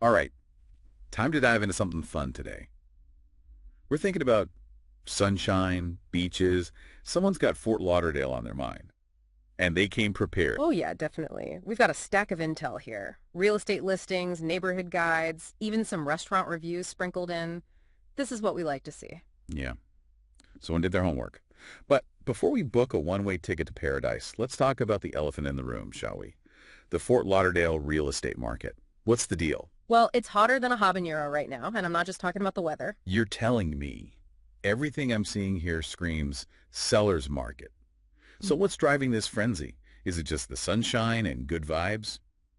All right, time to dive into something fun today. We're thinking about sunshine, beaches. Someone's got Fort Lauderdale on their mind, and they came prepared. Oh yeah, definitely. We've got a stack of intel here. Real estate listings, neighborhood guides, even some restaurant reviews sprinkled in. This is what we like to see. Yeah, someone did their homework. But before we book a one-way ticket to paradise, let's talk about the elephant in the room, shall we? The Fort Lauderdale real estate market. What's the deal? Well, it's hotter than a habanero right now, and I'm not just talking about the weather. You're telling me everything I'm seeing here screams seller's market. So what's driving this frenzy? Is it just the sunshine and good vibes?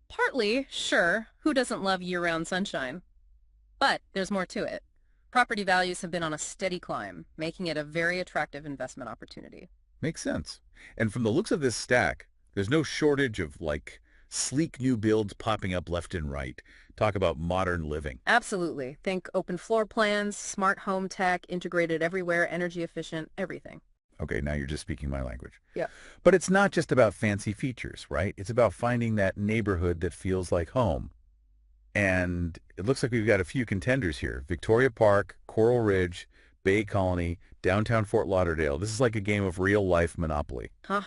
Partly, sure. Who doesn't love year-round sunshine? But there's more to it. Property values have been on a steady climb, making it a very attractive investment opportunity. Makes sense. And from the looks of this stack, there's no shortage of, sleek new builds popping up left and right. Talk about modern living. Absolutely. Think open floor plans, smart home tech, integrated everywhere, energy efficient, everything. Okay, now you're just speaking my language. Yeah. But it's not just about fancy features, right? It's about finding that neighborhood that feels like home. And it looks like we've got a few contenders here. Victoria Park, Coral Ridge, Bay Colony, downtown Fort Lauderdale. This is like a game of real-life Monopoly. Huh.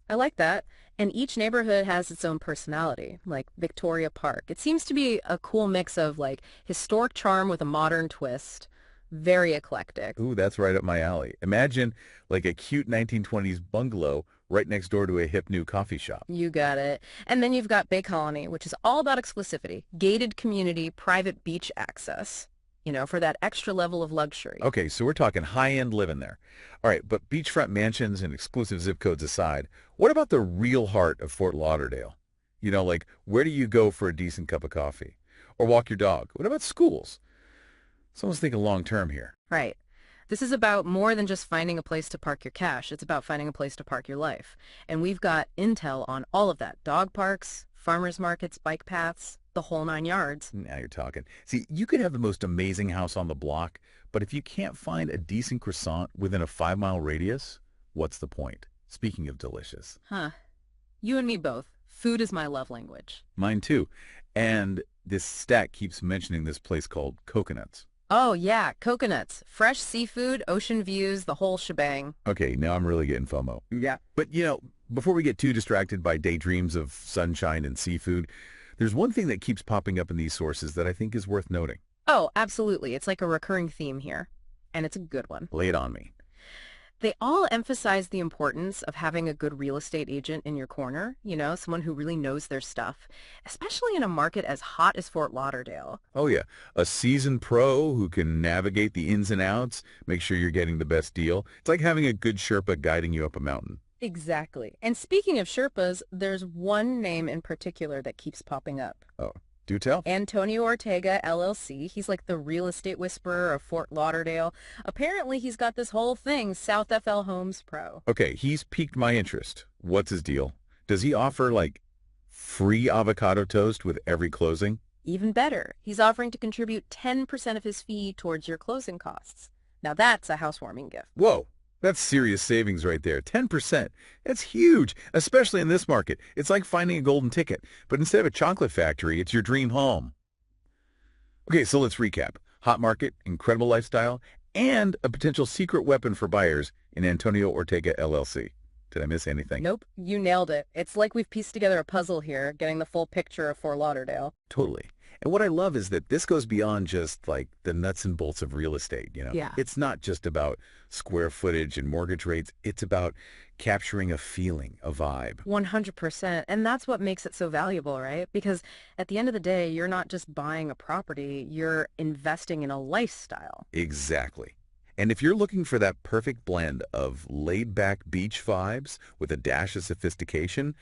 I like that. And each neighborhood has its own personality, like Victoria Park. It seems to be a cool mix of historic charm with a modern twist. Very eclectic. Ooh, that's right up my alley. Imagine like a cute 1920s bungalow right next door to a hip new coffee shop. You got it. And then you've got Bay Colony, which is all about exclusivity, gated community, private beach access, for that extra level of luxury. Okay, so we're talking high-end living there. All right, but beachfront mansions and exclusive zip codes aside, what about the real heart of Fort Lauderdale? Where do you go for a decent cup of coffee? Or walk your dog? What about schools? Someone's thinking long-term here. Right. This is about more than just finding a place to park your cash. It's about finding a place to park your life. And we've got intel on all of that. Dog parks, farmers markets, bike paths, the whole 9 yards. Now you're talking. See, you could have the most amazing house on the block, but if you can't find a decent croissant within a 5-mile radius, what's the point? Speaking of delicious. Huh. You and me both. Food is my love language. Mine too. And this stack keeps mentioning this place called Coconuts. Oh, yeah, coconuts, fresh seafood, ocean views, the whole shebang. Okay, now I'm really getting FOMO. Yeah. But, before we get too distracted by daydreams of sunshine and seafood, there's one thing that keeps popping up in these sources that I think is worth noting. Oh, absolutely. It's like a recurring theme here, and it's a good one. Lay it on me. They all emphasize the importance of having a good real estate agent in your corner, someone who really knows their stuff, especially in a market as hot as Fort Lauderdale. Oh, yeah. A seasoned pro who can navigate the ins and outs, make sure you're getting the best deal. It's like having a good Sherpa guiding you up a mountain. Exactly. And speaking of Sherpas, there's one name in particular that keeps popping up. Oh, do tell. Antonio Ortega, LLC. He's like the real estate whisperer of Fort Lauderdale. Apparently, he's got this whole thing, South FL Homes Pro. Okay, he's piqued my interest. What's his deal? Does he offer, free avocado toast with every closing? Even better, he's offering to contribute 10% of his fee towards your closing costs. Now that's a housewarming gift. Whoa, that's serious savings right there. 10%. That's huge, especially in this market. It's like finding a golden ticket, but instead of a chocolate factory, it's your dream home. Okay, so let's recap. Hot market, incredible lifestyle, and a potential secret weapon for buyers in Antonio Ortega, LLC. Did I miss anything? Nope, you nailed it. It's like we've pieced together a puzzle here, getting the full picture of Fort Lauderdale. Totally. And what I love is that this goes beyond just the nuts and bolts of real estate, Yeah. It's not just about square footage and mortgage rates. It's about capturing a feeling, a vibe. 100%. And that's what makes it so valuable, right? Because at the end of the day, you're not just buying a property, you're investing in a lifestyle. Exactly. And if you're looking for that perfect blend of laid-back beach vibes with a dash of sophistication,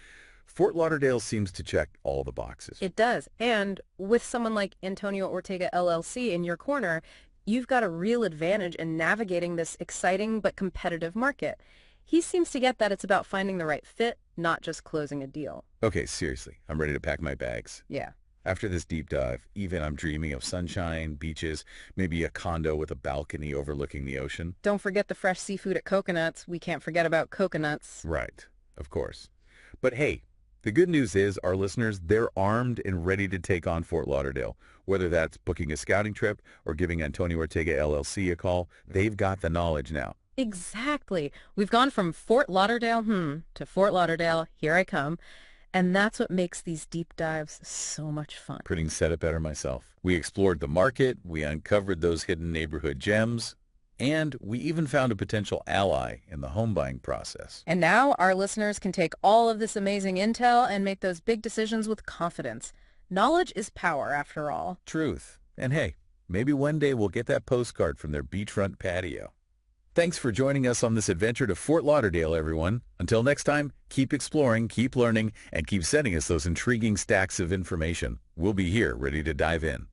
Fort Lauderdale seems to check all the boxes. It does. And with someone like Antonio Ortega LLC in your corner, you've got a real advantage in navigating this exciting but competitive market. He seems to get that it's about finding the right fit, not just closing a deal. Okay, seriously, I'm ready to pack my bags. Yeah. After this deep dive, even I'm dreaming of sunshine, beaches, maybe a condo with a balcony overlooking the ocean. Don't forget the fresh seafood at Coconuts. We can't forget about coconuts. Right, of course. But hey, The good news is our listeners, they're armed and ready to take on Fort Lauderdale. Whether that's booking a scouting trip or giving Antonio Ortega LLC a call, they've got the knowledge now. Exactly. We've gone from Fort Lauderdale, to Fort Lauderdale, here I come. And that's what makes these deep dives so much fun. Couldn't said it better myself. We explored the market, we uncovered those hidden neighborhood gems, and we even found a potential ally in the home buying process. And now our listeners can take all of this amazing intel and make those big decisions with confidence. Knowledge is power, after all. Truth. And hey, maybe one day we'll get that postcard from their beachfront patio. Thanks for joining us on this adventure to Fort Lauderdale, everyone. Until next time, keep exploring, keep learning, and keep sending us those intriguing stacks of information. We'll be here ready to dive in.